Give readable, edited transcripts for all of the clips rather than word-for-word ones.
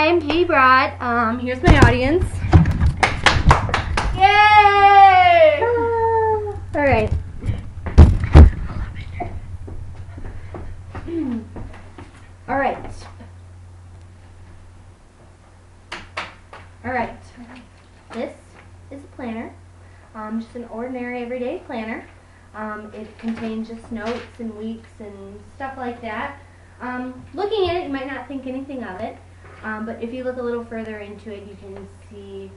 Hi, I'm Katie Broad. Here's my audience. Yay! Hello. All right. All right. All right. This is a planner. Just an ordinary everyday planner. It contains just notes and weeks and stuff like that. Looking at it, you might not think anything of it, but if you look a little further into it, you can see,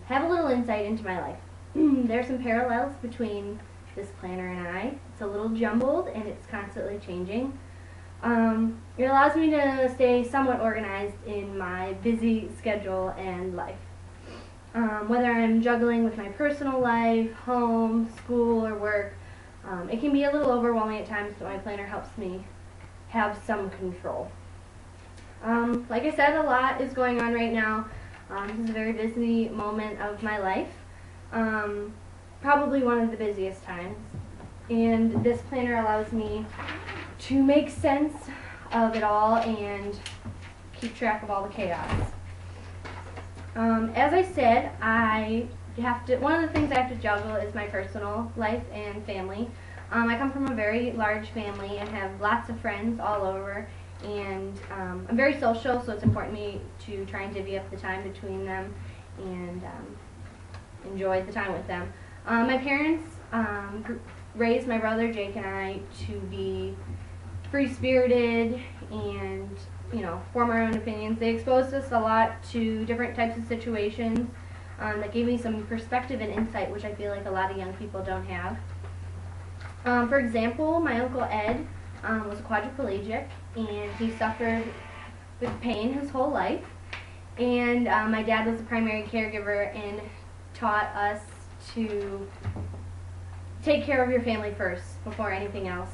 have a little insight into my life. There are some parallels between this planner and I. It's a little jumbled and it's constantly changing. It allows me to stay somewhat organized in my busy schedule and life. Whether I'm juggling with my personal life, home, school, or work, it can be a little overwhelming at times, but my planner helps me have some control. Like I said, a lot is going on right now. This is a very busy moment of my life, probably one of the busiest times, and this planner allows me to make sense of it all and keep track of all the chaos. As I said, one of the things I have to juggle is my personal life and family. I come from a very large family and have lots of friends all over, and I'm very social, so it's important to me to try and divvy up the time between them and enjoy the time with them. My parents raised my brother Jake and I to be free-spirited and, form our own opinions. They exposed us a lot to different types of situations that gave me some perspective and insight, which I feel like a lot of young people don't have. For example, my Uncle Ed was a quadriplegic, and he suffered with pain his whole life. And my dad was a primary caregiver and taught us to take care of your family first before anything else.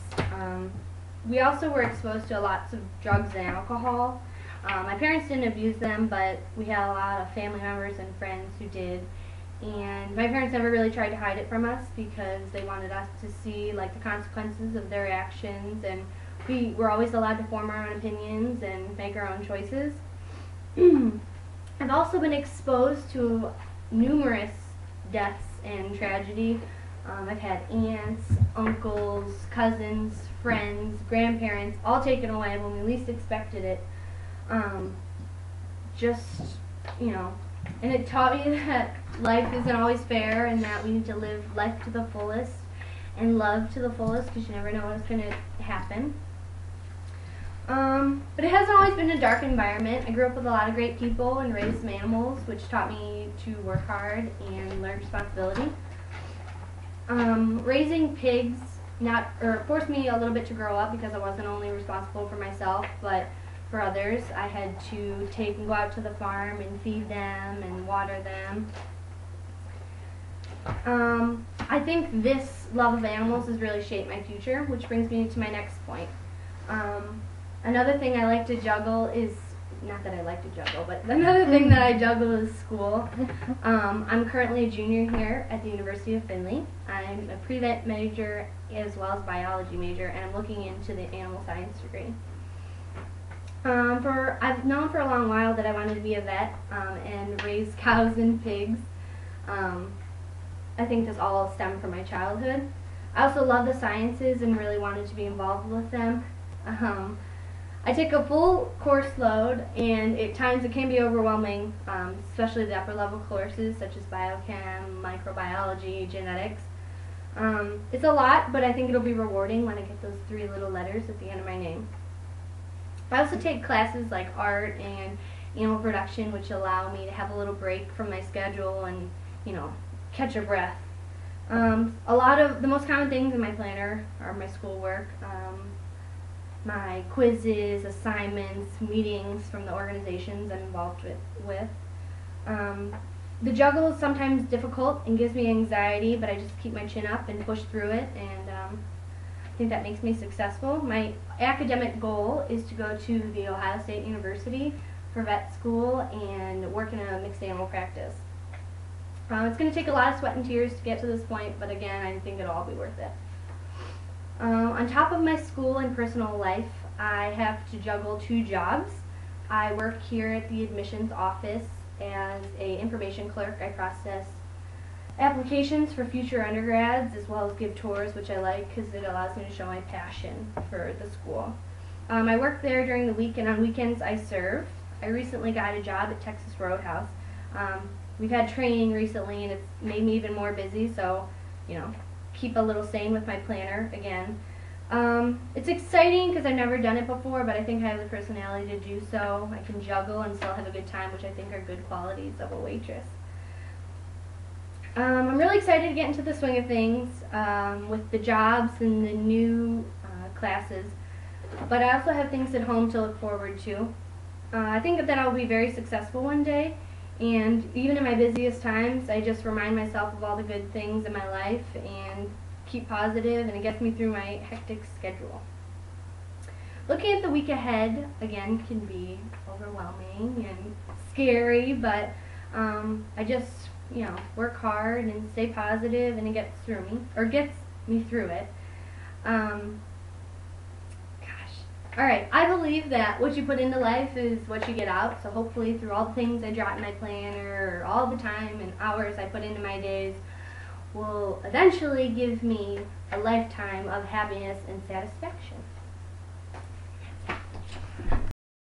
We also were exposed to lots of drugs and alcohol. My parents didn't abuse them, but we had a lot of family members and friends who did. And my parents never really tried to hide it from us because they wanted us to see the consequences of their actions, and we were always allowed to form our own opinions and make our own choices. I've also been exposed to numerous deaths and tragedy. I've had aunts, uncles, cousins, friends, grandparents, all taken away when we least expected it. And it taught me that life isn't always fair and that we need to live life to the fullest and love to the fullest, because you never know what's going to happen. But it hasn't always been a dark environment. I grew up with a lot of great people and raised some animals, which taught me to work hard and learn responsibility. Raising pigs forced me a little bit to grow up, because I wasn't only responsible for myself, but for others. I had to take and go out to the farm and feed them and water them. I think this love of animals has really shaped my future, which brings me to my next point. Another thing I like to juggle is, not that I like to juggle, but another thing that I juggle is school. I'm currently a junior here at the University of Findlay. I'm a pre-vet major as well as biology major, and I'm looking into the animal science degree. I've known for a long while that I wanted to be a vet and raise cows and pigs. I think this all stemmed from my childhood. I also love the sciences and really wanted to be involved with them. I take a full course load, and at times it can be overwhelming, especially the upper level courses such as biochem, microbiology, genetics. It's a lot, but I think it'll be rewarding when I get those 3 little letters at the end of my name. I also take classes like art and animal production, which allow me to have a little break from my schedule and, catch a breath. A lot of the most common things in my planner are my schoolwork, my quizzes, assignments, meetings from the organizations I'm involved with. The juggle is sometimes difficult and gives me anxiety, but I just keep my chin up and push through it, and I think that makes me successful. My academic goal is to go to the Ohio State University for vet school and work in a mixed animal practice. It's going to take a lot of sweat and tears to get to this point, but again, I think it'll all be worth it. On top of my school and personal life, I have to juggle 2 jobs. I work here at the admissions office as a information clerk. I process applications for future undergrads as well as give tours, which I like because it allows me to show my passion for the school. I work there during the week, and on weekends I serve. I recently got a job at Texas Roadhouse. We've had training recently and it's made me even more busy, so keep a little sane with my planner again. It's exciting because I've never done it before, but I think I have the personality to do so. I can juggle and still have a good time, which I think are good qualities of a waitress. I'm really excited to get into the swing of things with the jobs and the new classes, but I also have things at home to look forward to. I think that I'll be very successful one day, and even in my busiest times, I just remind myself of all the good things in my life and keep positive, and it gets me through my hectic schedule. Looking at the week ahead, again, can be overwhelming and scary, but I just, work hard and stay positive, and it gets me through it. Alright, I believe that what you put into life is what you get out, so hopefully through all the things I jot in my planner, or all the time and hours I put into my days, will eventually give me a lifetime of happiness and satisfaction.